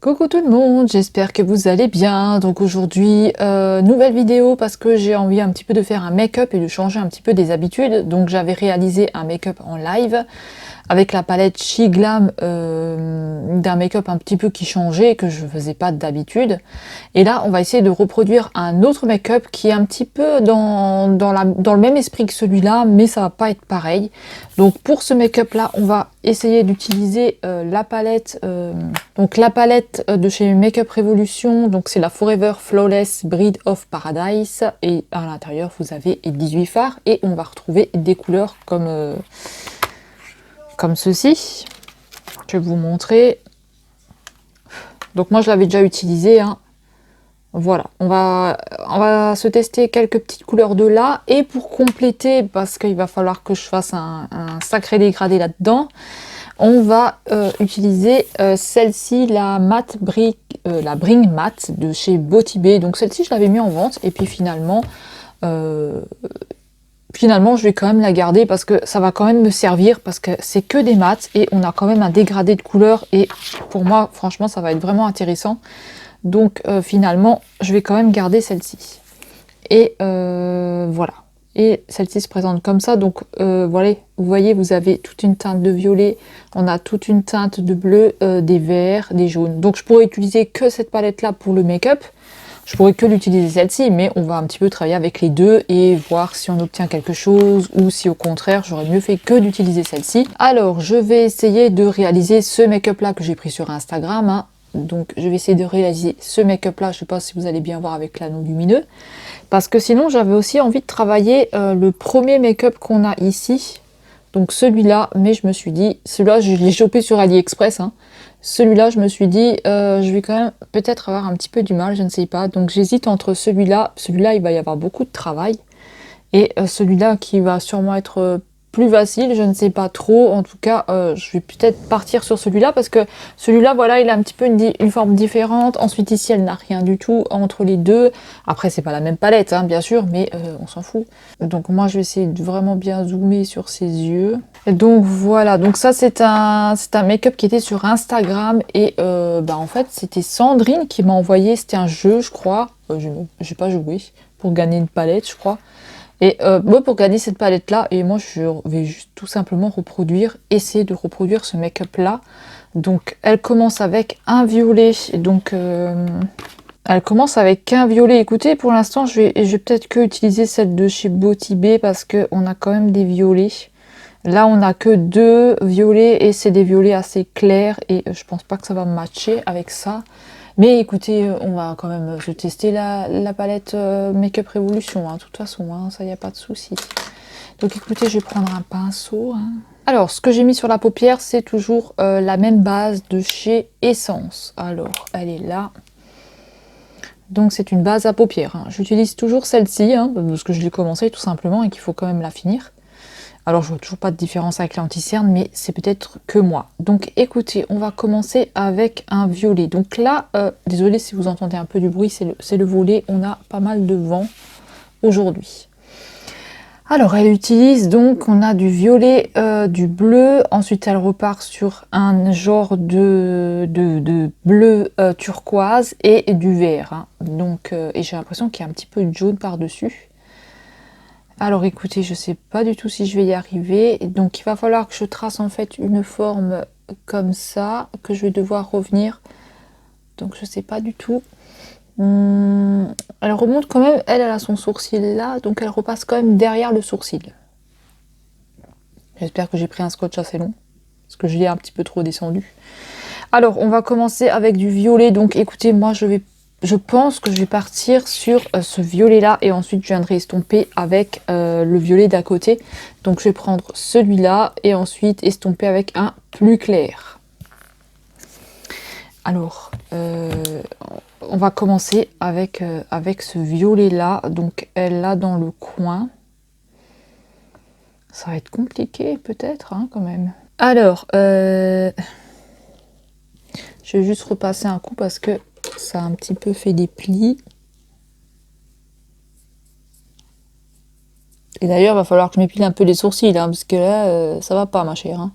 Coucou tout le monde, j'espère que vous allez bien. Donc aujourd'hui, nouvelle vidéo parce que j'ai envie un petit peu de faire un make-up et de changer un petit peu des habitudes. Donc j'avais réalisé un make-up en live avec la palette She Glam d'un make-up un petit peu qui changeait, que je faisais pas d'habitude. Et là, on va essayer de reproduire un autre make-up qui est un petit peu dans le même esprit que celui-là, mais ça va pas être pareil. Donc pour ce make-up là, on va essayer d'utiliser la palette de chez Makeup Revolution. Donc c'est la Forever Flawless Bride of Paradise, et à l'intérieur vous avez 18 fards et on va retrouver des couleurs comme ceci. Je vais vous montrer. Donc moi je l'avais déjà utilisé, hein. Voilà, on va se tester quelques petites couleurs de là, et pour compléter, parce qu'il va falloir que je fasse un sacré dégradé là-dedans, on va utiliser celle-ci, la Bring Matte de chez Beauty Bay. Donc celle-ci je l'avais mis en vente, et puis finalement je vais quand même la garder parce que ça va quand même me servir, parce que c'est que des mats et on a quand même un dégradé de couleur, et pour moi franchement ça va être vraiment intéressant. Donc finalement je vais quand même garder celle-ci, et voilà. Et celle-ci se présente comme ça. Donc voilà, vous voyez, vous avez toute une teinte de violet, on a toute une teinte de bleu, des verts, des jaunes. Donc je pourrais utiliser que cette palette là pour le make-up. Je pourrais que l'utiliser celle-ci, mais on va un petit peu travailler avec les deux et voir si on obtient quelque chose, ou si au contraire j'aurais mieux fait que d'utiliser celle-ci. Alors je vais essayer de réaliser ce make-up là que j'ai pris sur Instagram, hein. Donc je vais essayer de réaliser ce make-up là, je sais pas si vous allez bien voir avec l'anneau lumineux, parce que sinon j'avais aussi envie de travailler le premier make-up qu'on a ici, donc celui-là, mais je me suis dit, celui-là je l'ai chopé sur AliExpress, hein. Celui-là je me suis dit, je vais quand même peut-être avoir un petit peu du mal, je ne sais pas, donc j'hésite entre celui-là il va y avoir beaucoup de travail, et celui-là qui va sûrement être plus facile, je ne sais pas trop. En tout cas je vais peut-être partir sur celui-là, parce que celui-là, voilà, il a un petit peu une forme différente. Ensuite ici elle n'a rien du tout entre les deux. Après c'est pas la même palette, hein, bien sûr, mais on s'en fout. Donc moi je vais essayer de vraiment bien zoomer sur ses yeux. Et donc voilà, donc ça c'est un make-up qui était sur Instagram, et en fait c'était Sandrine qui m'a envoyé, c'était un jeu je crois, j'ai pas joué, pour gagner une palette je crois. Et moi pour gagner cette palette là, et moi je vais juste tout simplement essayer de reproduire ce make-up là. Donc elle commence avec un violet, donc elle commence avec un violet. Écoutez, pour l'instant je vais peut-être que utiliser celle de chez Beauty Bay, parce que on a quand même des violets. Là on a que deux violets, et c'est des violets assez clairs, et je pense pas que ça va matcher avec ça. Mais écoutez, on va quand même se tester la palette Makeup Revolution, hein, de toute façon, hein, ça y a pas de souci. Donc écoutez, je vais prendre un pinceau, hein. Alors, ce que j'ai mis sur la paupière, c'est toujours la même base de chez Essence. Alors, elle est là. Donc c'est une base à paupières, hein. J'utilise toujours celle-ci, hein, parce que je l'ai commencé tout simplement et qu'il faut quand même la finir. Alors je vois toujours pas de différence avec l'anti-cerne, mais c'est peut-être que moi. Donc écoutez, on va commencer avec un violet. Donc là, désolé si vous entendez un peu du bruit, c'est le volet, on a pas mal de vent aujourd'hui. Alors elle utilise, donc on a du violet, du bleu, ensuite elle repart sur un genre de bleu turquoise et du vert, hein. Donc, et j'ai l'impression qu'il y a un petit peu de jaune par-dessus. Alors écoutez, je sais pas du tout si je vais y arriver, donc il va falloir que je trace en fait une forme comme ça, que je vais devoir revenir, donc je sais pas du tout. Elle remonte quand même, elle a son sourcil là, donc elle repasse quand même derrière le sourcil. J'espère que j'ai pris un scotch assez long, parce que je l'ai un petit peu trop descendu. Alors on va commencer avec du violet, donc écoutez, moi je pense que je vais partir sur ce violet là, et ensuite je viendrai estomper avec le violet d'à côté. Donc je vais prendre celui-là et ensuite estomper avec un plus clair. Alors on va commencer avec ce violet là, donc elle l'a dans le coin. Ça va être compliqué peut-être, hein, quand même. Alors je vais juste repasser un coup parce que ça a un petit peu fait des plis. Et d'ailleurs, il va falloir que je m'épile un peu les sourcils, hein, parce que là, ça va pas, ma chère, hein.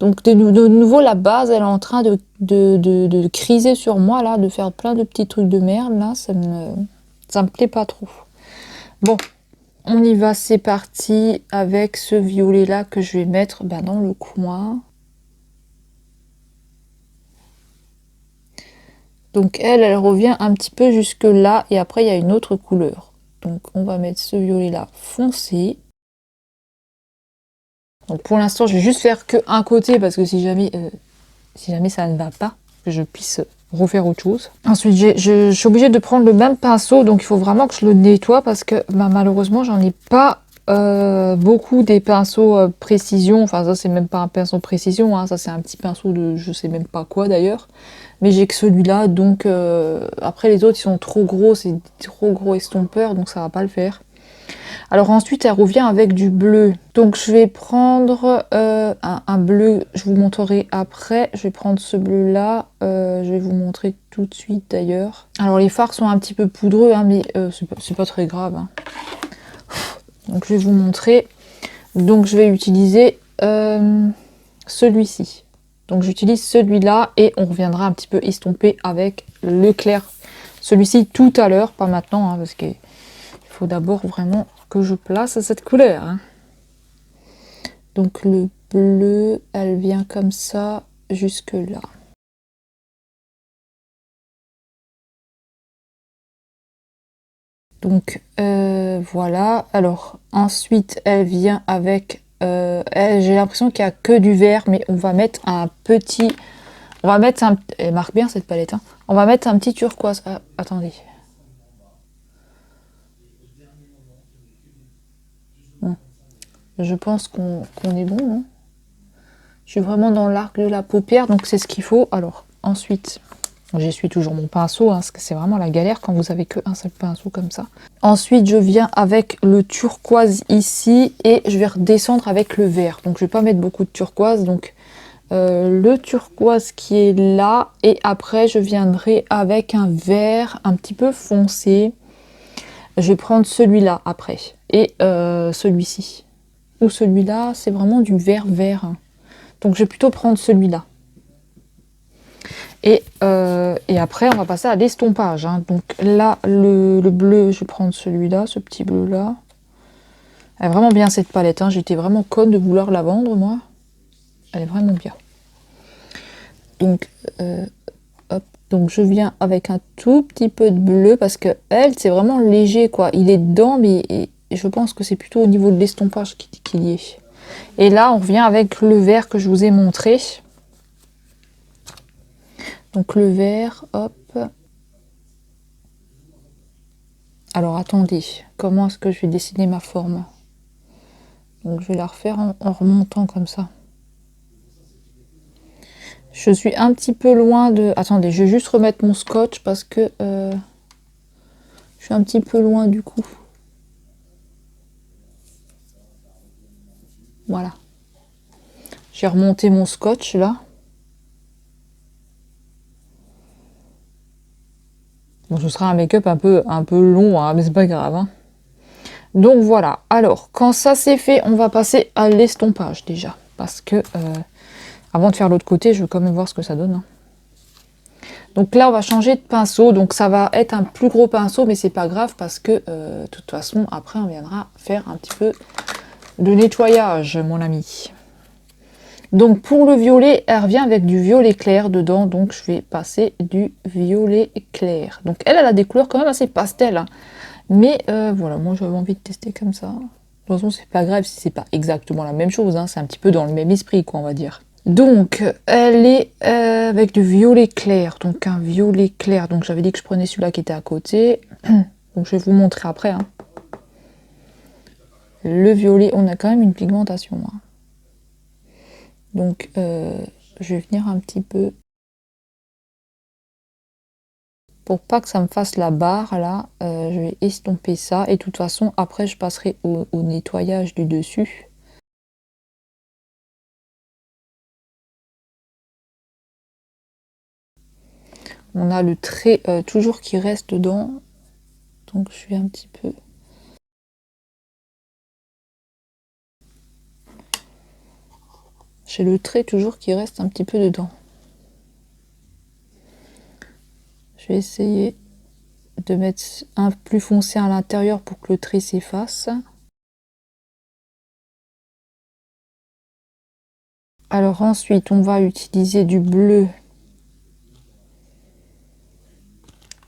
Donc de nouveau, la base, elle est en train de criser sur moi, là, de faire plein de petits trucs de merde, là, ça me plaît pas trop. Bon, on y va, c'est parti, avec ce violet-là que je vais mettre dans le coin. Donc elle revient un petit peu jusque là, et après il y a une autre couleur. Donc on va mettre ce violet-là foncé. Donc pour l'instant, je vais juste faire que un côté, parce que si jamais ça ne va pas, que je puisse refaire autre chose. Ensuite, je suis obligée de prendre le même pinceau, donc il faut vraiment que je le nettoie, parce que malheureusement, j'en ai pas beaucoup des pinceaux précision. Enfin, ça, c'est même pas un pinceau précision, hein. Ça, c'est un petit pinceau de je sais même pas quoi d'ailleurs. Mais j'ai que celui-là, donc après les autres, ils sont trop gros, c'est trop gros estompeurs, donc ça va pas le faire. Alors ensuite, elle revient avec du bleu. Donc je vais prendre un bleu, je vous montrerai après. Je vais prendre ce bleu-là, je vais vous montrer tout de suite d'ailleurs. Alors les fards sont un petit peu poudreux, hein, mais c'est pas très grave, hein. Donc je vais vous montrer. Donc je vais utiliser celui-ci. Donc j'utilise celui-là et on reviendra un petit peu estomper avec le clair. Celui-ci tout à l'heure, pas maintenant, hein, parce qu'il faut d'abord vraiment que je place cette couleur, hein. Donc le bleu, elle vient comme ça jusque là. Donc voilà. Alors ensuite, elle vient avec... j'ai l'impression qu'il n'y a que du vert, mais on va mettre un petit... On va mettre un... Elle marque bien cette palette, hein. On va mettre un petit turquoise. Ah, attendez. Bon. Je pense qu'on est bon, hein. Je suis vraiment dans l'arc de la paupière, donc c'est ce qu'il faut. Alors, ensuite, j'essuie toujours mon pinceau, hein, parce que c'est vraiment la galère quand vous avez qu'un seul pinceau comme ça. Ensuite, je viens avec le turquoise ici, et je vais redescendre avec le vert. Donc, je vais pas mettre beaucoup de turquoise, donc le turquoise qui est là, et après, je viendrai avec un vert un petit peu foncé. Je vais prendre celui-là après, et celui-ci. Ou celui-là, c'est vraiment du vert vert, hein. Donc je vais plutôt prendre celui-là. Et après, on va passer à l'estompage, hein. Donc là, le bleu, je vais prendre celui-là, ce petit bleu-là. Elle est vraiment bien cette palette, hein. J'étais vraiment conne de vouloir la vendre, moi. Elle est vraiment bien. Donc, hop. Donc je viens avec un tout petit peu de bleu, parce que elle, c'est vraiment léger, quoi. Il est dedans, mais je pense que c'est plutôt au niveau de l'estompage qu'il y est. Et là, on revient avec le vert que je vous ai montré. Donc le vert, hop. Alors attendez, comment est-ce que je vais dessiner ma forme? Donc je vais la refaire en remontant comme ça. Je suis un petit peu loin de... Attendez, je vais juste remettre mon scotch parce que je suis un petit peu loin du coup. Voilà. J'ai remonté mon scotch là. Bon, ce sera un make-up un peu long, hein, mais c'est pas grave, hein. Donc voilà. Alors, quand ça c'est fait, on va passer à l'estompage déjà. Parce que avant de faire l'autre côté, je veux quand même voir ce que ça donne, hein. Donc là, on va changer de pinceau. Donc ça va être un plus gros pinceau, mais c'est pas grave parce que de toute façon, après, on viendra faire un petit peu de nettoyage, mon ami. Donc pour le violet, elle revient avec du violet clair dedans. Donc je vais passer du violet clair. Donc elle a des couleurs quand même assez pastel, hein. Mais voilà, moi j'avais envie de tester comme ça. De toute façon, c'est pas grave si c'est pas exactement la même chose, hein. C'est un petit peu dans le même esprit, quoi, on va dire. Donc, elle est avec du violet clair. Donc, un violet clair. Donc, j'avais dit que je prenais celui-là qui était à côté. Donc, je vais vous montrer après, hein. Le violet, on a quand même une pigmentation, hein. Donc, je vais venir un petit peu... Pour pas que ça me fasse la barre, là, je vais estomper ça. Et de toute façon, après, je passerai au nettoyage du dessus. On a le trait toujours qui reste dedans. Donc je vais un petit peu... J'ai le trait toujours qui reste un petit peu dedans. Je vais essayer de mettre un plus foncé à l'intérieur pour que le trait s'efface. Alors ensuite, on va utiliser du bleu.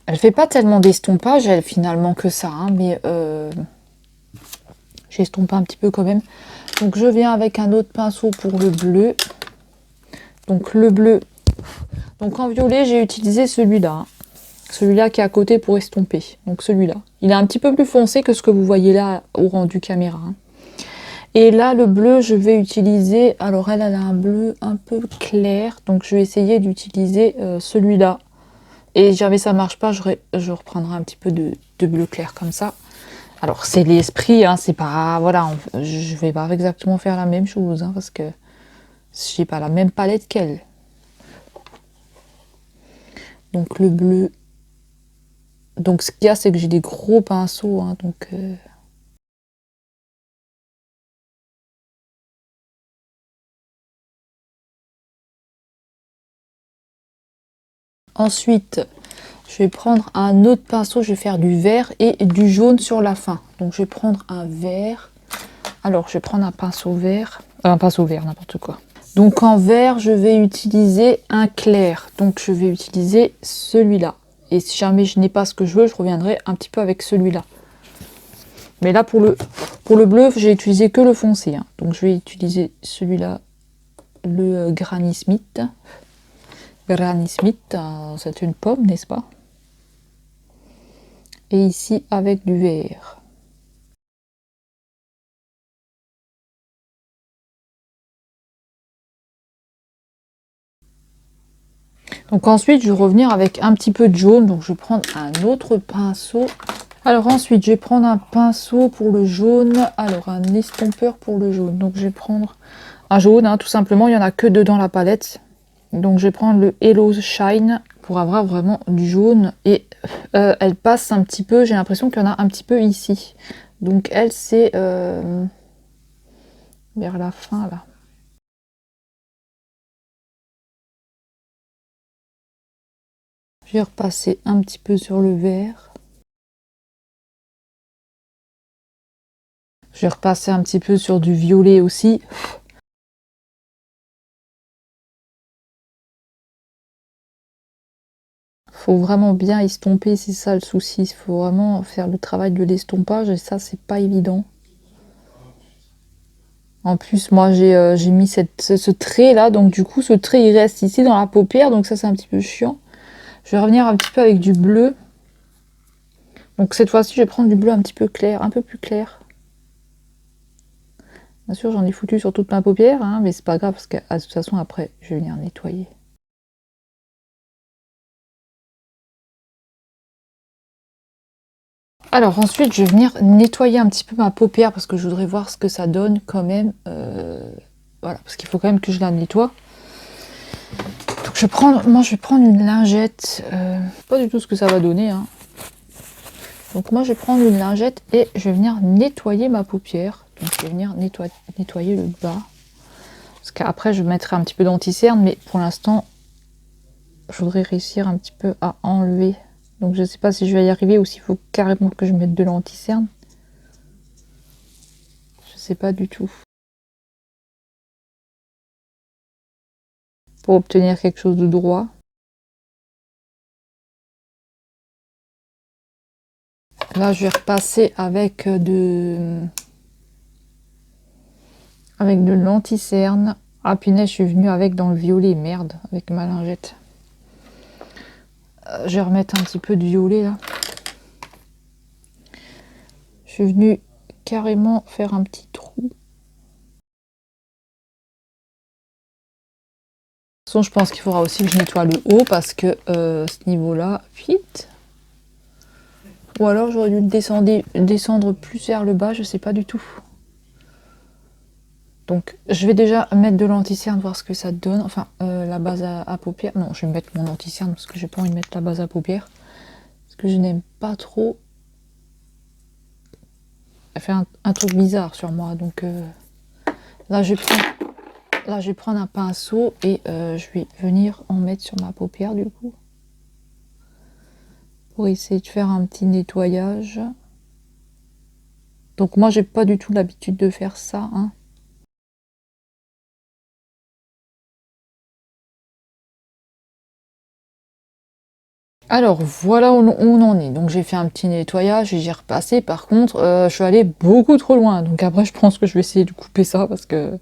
Elle fait pas tellement d'estompage, elle, finalement, que ça, hein, mais j'estompe un petit peu quand même. Donc je viens avec un autre pinceau pour le bleu. Donc le bleu. Donc en violet, j'ai utilisé celui-là. Hein. Celui-là qui est à côté pour estomper. Donc celui-là. Il est un petit peu plus foncé que ce que vous voyez là au rendu caméra. Hein. Et là, le bleu, je vais utiliser... Alors, elle a un bleu un peu clair. Donc, je vais essayer d'utiliser celui-là. Et si jamais ça marche pas, je reprendrai un petit peu de bleu clair comme ça. Alors, c'est l'esprit, hein, c'est pas... Voilà, je vais pas exactement faire la même chose. Hein, parce que j'ai pas la même palette qu'elle. Donc, le bleu... Donc, ce qu'il y a, c'est que j'ai des gros pinceaux. Hein, donc... Ensuite, je vais prendre un autre pinceau, je vais faire du vert et du jaune sur la fin. Donc je vais prendre un vert. Alors je vais prendre un pinceau vert, n'importe quoi. Donc en vert, je vais utiliser un clair. Donc je vais utiliser celui-là. Et si jamais je n'ai pas ce que je veux, je reviendrai un petit peu avec celui-là. Mais là pour le bleu, j'ai utilisé que le foncé. Hein. Donc je vais utiliser celui-là, le Granny Smith. Granny Smith, c'est une pomme, n'est-ce pas? Et ici avec du vert. Donc ensuite, je vais revenir avec un petit peu de jaune. Donc je vais prendre un autre pinceau. Alors ensuite, je vais prendre un pinceau pour le jaune. Alors un estompeur pour le jaune. Donc je vais prendre un jaune, hein, tout simplement. Il n'y en a que deux dans la palette. Donc je vais prendre le Hello Shine pour avoir vraiment du jaune. Et elle passe un petit peu, j'ai l'impression qu'il y en a un petit peu ici. Donc elle, c'est vers la fin là. Je vais repasser un petit peu sur le vert. Je vais repasser un petit peu sur du violet aussi. Faut vraiment bien estomper, c'est ça le souci. Il faut vraiment faire le travail de l'estompage et ça, c'est pas évident. En plus, moi, j'ai mis ce trait là, donc du coup, ce trait il reste ici dans la paupière, donc ça, c'est un petit peu chiant. Je vais revenir un petit peu avec du bleu. Donc cette fois-ci, je vais prendre du bleu un petit peu clair, un peu plus clair. Bien sûr, j'en ai foutu sur toute ma paupière, hein, mais c'est pas grave parce que de toute façon, après, je vais venir nettoyer. Alors ensuite, je vais venir nettoyer un petit peu ma paupière parce que je voudrais voir ce que ça donne quand même. Voilà, parce qu'il faut quand même que je la nettoie. Donc moi je vais prendre une lingette. Pas du tout ce que ça va donner. Hein. Donc moi je vais prendre une lingette et je vais venir nettoyer ma paupière. Donc je vais venir nettoyer le bas. Parce qu'après je mettrai un petit peu d'anti-cerne, mais pour l'instant, je voudrais réussir un petit peu à enlever. Donc je ne sais pas si je vais y arriver ou s'il faut carrément que je mette de l'anti-cerne. Je sais pas du tout. Pour obtenir quelque chose de droit. Là, je vais repasser avec de l'anti-cerne. Ah punaise, je suis venue avec dans le violet, merde, avec ma lingette. Je vais remettre un petit peu de violet là. Je suis venue carrément faire un petit trou. De toute façon, je pense qu'il faudra aussi que je nettoie le haut parce que ce niveau-là, vite. Ou alors j'aurais dû descendre plus vers le bas, je sais pas du tout. Donc je vais déjà mettre de l'anti-cerne, voir ce que ça donne. Enfin, la base à paupières. Non, je vais mettre mon anti-cerne parce que j'ai pas envie de mettre la base à paupières. Parce que je n'aime pas trop. Elle fait un truc bizarre sur moi. Donc là, je vais prendre Là, je vais prendre un pinceau et je vais venir en mettre sur ma paupière du coup. Pour essayer de faire un petit nettoyage. Donc moi, j'ai pas du tout l'habitude de faire ça, hein. Alors voilà où on en est. Donc j'ai fait un petit nettoyage et j'ai repassé. Par contre, je suis allée beaucoup trop loin. Donc après, je pense que je vais essayer de couper ça parce que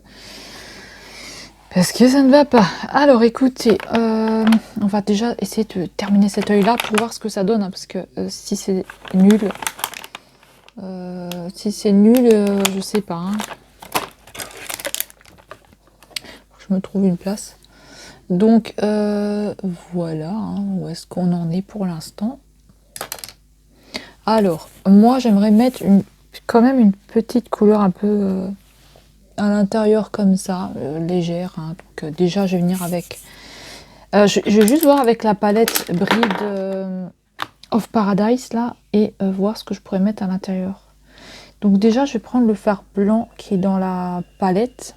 ça ne va pas. Alors écoutez, on va déjà essayer de terminer cet œil là pour voir ce que ça donne, hein, parce que si c'est nul, je sais pas, hein. Je me trouve une place. Donc voilà, hein, où est-ce qu'on en est pour l'instant. Alors moi j'aimerais mettre quand même une petite couleur un peu à l'intérieur comme ça, légère, hein. Donc déjà je vais venir avec je vais juste voir avec la palette Bride of Paradise là et voir ce que je pourrais mettre à l'intérieur. Donc déjà je vais prendre le fard blanc qui est dans la palette.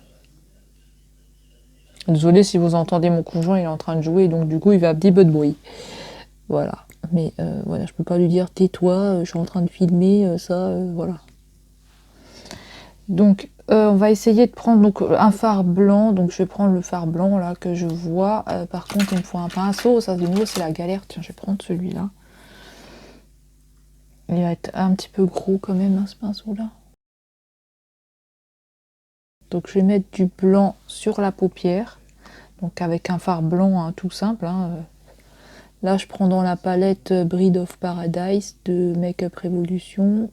Désolée si vous entendez mon conjoint, il est en train de jouer, donc du coup il va un petit peu de bruit. Voilà. Mais voilà, je peux pas lui dire tais-toi, je suis en train de filmer, voilà. Donc on va essayer de prendre donc, un fard blanc, donc je vais prendre le fard blanc là que je vois. Par contre il me faut un pinceau, ça de nouveau c'est la galère. Tiens, je vais prendre celui-là. Il va être un petit peu gros quand même, hein, ce pinceau-là. Donc je vais mettre du blanc sur la paupière, donc avec un fard blanc, hein, tout simple, hein. Là je prends dans la palette Bride of Paradise de Make Up Revolution.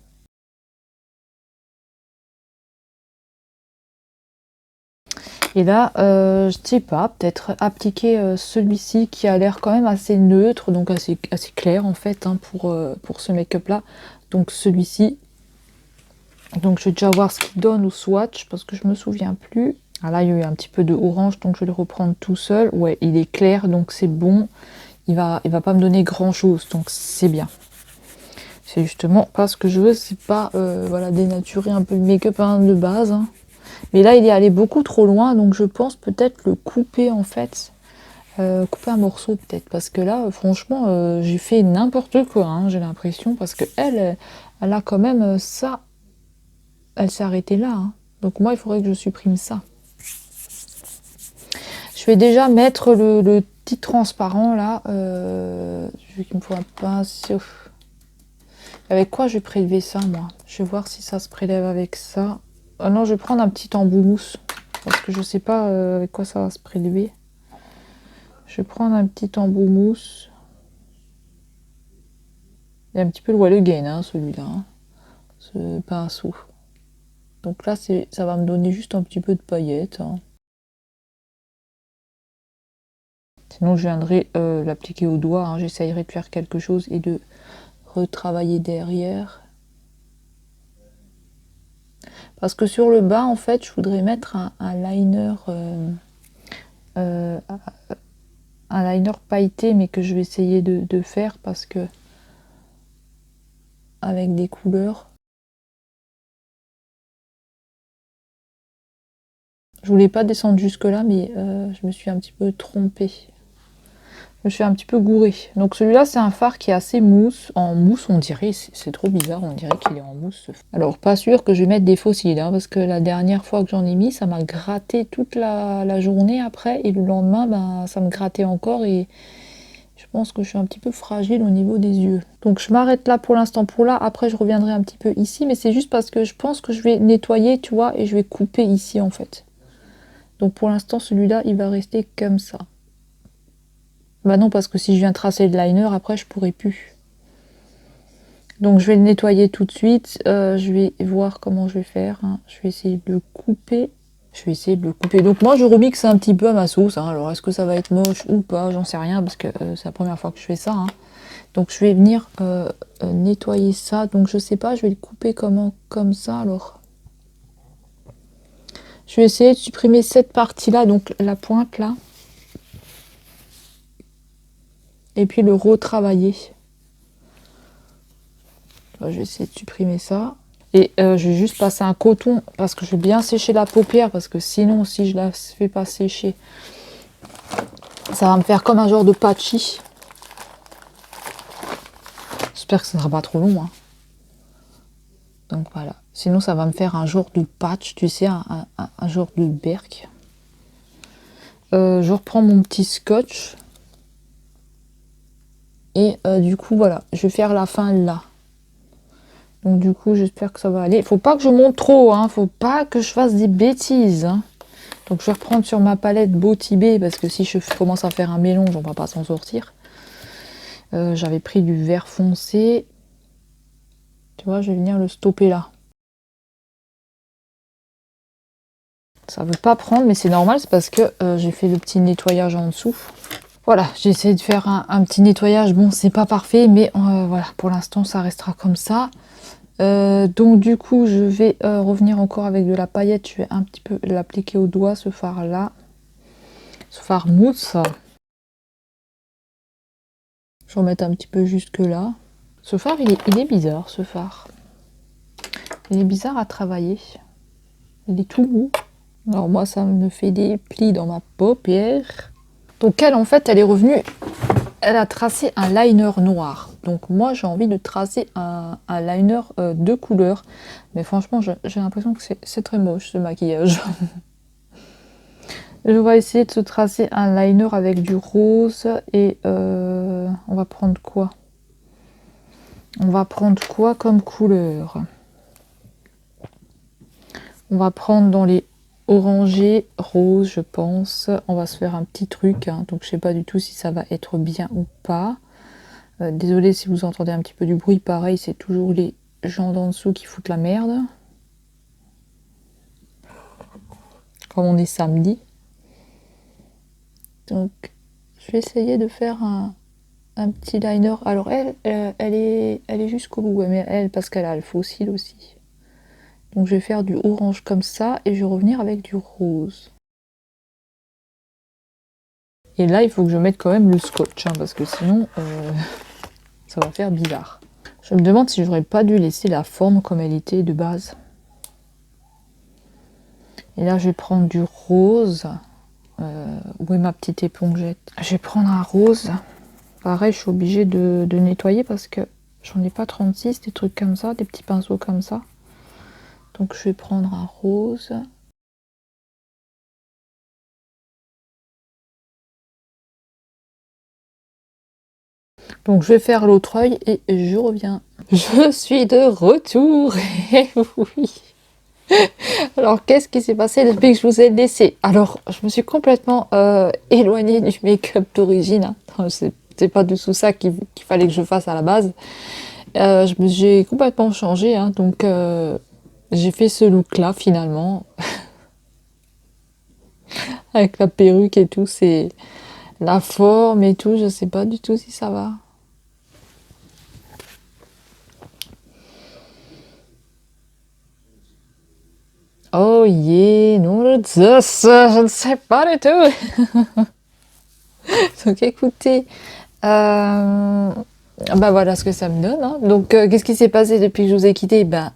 Et là, je sais pas, peut-être appliquer celui-ci qui a l'air quand même assez neutre, donc assez clair en fait, hein, pour ce make-up là. Donc celui-ci. Donc je vais déjà voir ce qu'il donne au swatch parce que je me souviens plus. Ah là, il y a eu un petit peu de orange, donc je vais le reprendre tout seul. Ouais, il est clair, donc c'est bon. Il va pas me donner grand chose, donc c'est bien. C'est justement pas ce que je veux, c'est pas voilà, dénaturer un peu le make-up, hein, de base, hein. Mais là, il est allé beaucoup trop loin, donc je pense peut-être le couper en fait. Couper un morceau peut-être, parce que là, franchement, j'ai fait n'importe quoi, hein, j'ai l'impression, parce que elle a quand même ça. Elle s'est arrêtée là, hein. Donc moi, il faudrait que je supprime ça. Je vais déjà mettre le petit transparent là. Vu qu'il me faut un pinceau. Avec quoi je vais prélever ça, moi? Je vais voir si ça se prélève avec ça. Oh non, je vais prendre un petit embout mousse. Parce que je sais pas avec quoi ça va se prélever. Je vais prendre un petit embout mousse. Il y a un petit peu le Wall Again, hein, celui-là, hein, ce pinceau. Donc là, ça va me donner juste un petit peu de paillettes, hein. Sinon, je viendrai l'appliquer au doigt, hein. J'essayerai de faire quelque chose et de retravailler derrière. Parce que sur le bas, en fait, je voudrais mettre un liner pailleté, mais que je vais essayer de faire parce que avec des couleurs. Je voulais pas descendre jusque là, mais je me suis un petit peu trompée. Je suis un petit peu gourée. Donc celui-là, c'est un fard qui est assez mousse. En mousse, on dirait, c'est trop bizarre, on dirait qu'il est en mousse. Alors, pas sûr que je vais mettre des fossiles, hein, parce que la dernière fois que j'en ai mis, ça m'a gratté toute la journée après. Et le lendemain, ben, ça me grattait encore. Et je pense que je suis un petit peu fragile au niveau des yeux. Donc je m'arrête là pour l'instant pour là. Après, je reviendrai un petit peu ici. Mais c'est juste parce que je pense que je vais nettoyer, tu vois, et je vais couper ici, en fait. Donc pour l'instant, celui-là, il va rester comme ça. Bah non, parce que si je viens tracer le liner, après je pourrai plus. Donc je vais le nettoyer tout de suite. Je vais voir comment je vais faire, hein. Je vais essayer de le couper. Je vais essayer de le couper. Donc moi je remixe un petit peu à ma sauce, hein. Alors est-ce que ça va être moche ou pas? J'en sais rien parce que c'est la première fois que je fais ça, hein. Donc je vais venir nettoyer ça. Donc je sais pas, je vais le couper comment, comme ça alors. Je vais essayer de supprimer cette partie-là, donc la pointe là. Et puis le retravailler. Je vais essayer de supprimer ça. Et je vais juste passer un coton parce que je vais bien sécher la paupière, parce que sinon si je la fais pas sécher, ça va me faire comme un genre de patchy. J'espère que ce ne sera pas trop long, hein. Donc voilà. Sinon ça va me faire un genre de patch, tu sais, un genre de berk. Je reprends mon petit scotch. Et du coup voilà, je vais faire la fin là. Donc du coup j'espère que ça va aller. Faut pas que je monte trop, hein. Faut pas que je fasse des bêtises, hein. Donc je vais reprendre sur ma palette Beau Tibet parce que si je commence à faire un mélange, on va pas s'en sortir. J'avais pris du vert foncé. Tu vois, je vais venir le stopper là. Ça veut pas prendre, mais c'est normal, c'est parce que j'ai fait le petit nettoyage en dessous. Voilà, j'ai essayé de faire un petit nettoyage. Bon, c'est pas parfait, mais voilà, pour l'instant, ça restera comme ça. Donc du coup, je vais revenir encore avec de la paillette. Je vais un petit peu l'appliquer au doigt, ce fard là. Ce fard mousse. Je vais remettre un petit peu jusque là. Ce fard, il est bizarre, ce fard. Il est bizarre à travailler. Il est tout mou. Alors moi, ça me fait des plis dans ma paupière. Donc elle, en fait, elle est revenue. Elle a tracé un liner noir. Donc moi, j'ai envie de tracer un liner de couleur. Mais franchement, j'ai l'impression que c'est très moche, ce maquillage. Je vais essayer de se tracer un liner avec du rose. Et on va prendre quoi? On va prendre quoi comme couleur? On va prendre dans les orangés, rose, je pense. On va se faire un petit truc, hein. Donc je sais pas du tout si ça va être bien ou pas. Désolée si vous entendez un petit peu du bruit. Pareil, c'est toujours les gens d'en dessous qui foutent la merde. Comme on est samedi. Donc je vais essayer de faire un petit liner. Alors elle est jusqu'au bout. Mais elle, parce qu'elle a le fossile aussi. Donc je vais faire du orange comme ça et je vais revenir avec du rose. Et là, il faut que je mette quand même le scotch, hein, parce que sinon, ça va faire bizarre. Je me demande si j'aurais pas dû laisser la forme comme elle était de base. Et là, je vais prendre du rose. Où est ma petite épongette? Je vais prendre un rose. Pareil, je suis obligée de nettoyer parce que j'en ai pas 36, des trucs comme ça, des petits pinceaux comme ça. Donc je vais prendre un rose. Donc je vais faire l'autre œil et je reviens. Je suis de retour. Et oui. Alors qu'est-ce qui s'est passé depuis que je vous ai laissé? Alors je me suis complètement éloignée du make-up d'origine, hein. C'est pas du tout ça qu'il fallait que je fasse à la base. J'ai complètement changé, hein. Donc j'ai fait ce look là finalement. Avec la perruque et tout, c'est la forme et tout, je sais pas du tout si ça va. Oh yeah, non, je ne sais pas du tout. Donc écoutez, bah voilà ce que ça me donne, hein. Donc qu'est-ce qui s'est passé depuis que je vous ai quitté? Ben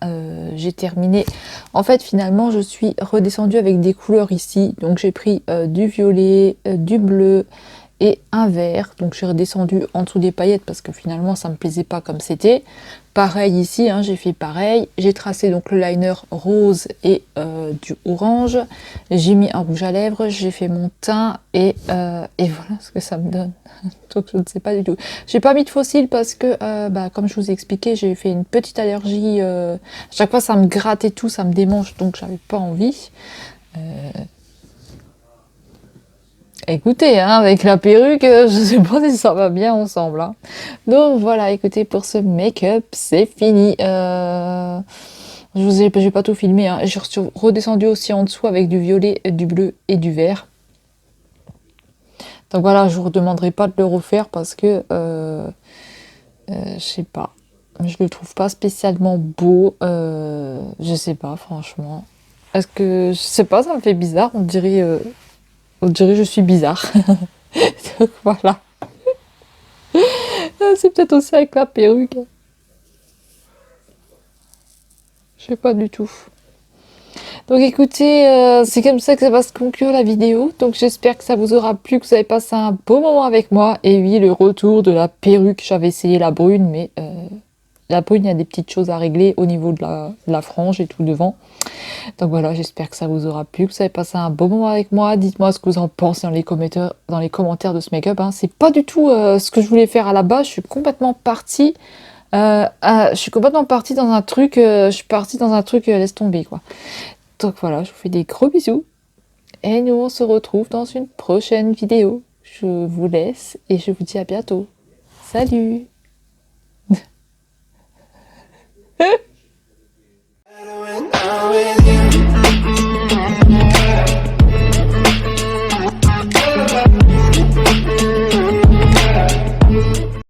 j'ai terminé. En fait finalement je suis redescendue avec des couleurs ici. Donc j'ai pris du violet, du bleu et un vert. Donc je suis redescendue en dessous des paillettes parce que finalement ça me plaisait pas comme c'était. Pareil ici, hein, j'ai fait pareil. J'ai tracé donc le liner rose et du orange. J'ai mis un rouge à lèvres, j'ai fait mon teint et voilà ce que ça me donne. Donc je ne sais pas du tout. J'ai pas mis de fossile parce que, bah, comme je vous ai expliqué, j'ai fait une petite allergie. À chaque fois ça me gratte et tout, ça me démange, donc j'avais pas envie. Écoutez, hein, avec la perruque, je sais pas si ça va bien ensemble, hein. Donc voilà, écoutez, pour ce make-up, c'est fini. J'ai pas tout filmé, hein. Je suis redescendue aussi en dessous avec du violet, du bleu et du vert. Donc voilà, je vous demanderai pas de le refaire parce que, je sais pas, je le trouve pas spécialement beau. Je sais pas, franchement. Est-ce que, je sais pas, ça me fait bizarre, on dirait que je suis bizarre. Donc voilà. C'est peut-être aussi avec la perruque. Je sais pas du tout. Donc écoutez, c'est comme ça que ça va se conclure la vidéo. Donc j'espère que ça vous aura plu, que vous avez passé un beau moment avec moi. Et oui, le retour de la perruque. J'avais essayé la brune, mais la brune, il y a des petites choses à régler au niveau de la frange et tout devant. Donc voilà, j'espère que ça vous aura plu, que vous avez passé un beau moment avec moi. Dites-moi ce que vous en pensez dans les commentaires de ce make-up. Hein. C'est pas du tout ce que je voulais faire à la base. Je suis complètement partie. Dans un truc. Je suis partie dans un truc laisse tomber quoi. Donc voilà, je vous fais des gros bisous. Et nous on se retrouve dans une prochaine vidéo. Je vous laisse et je vous dis à bientôt. Salut!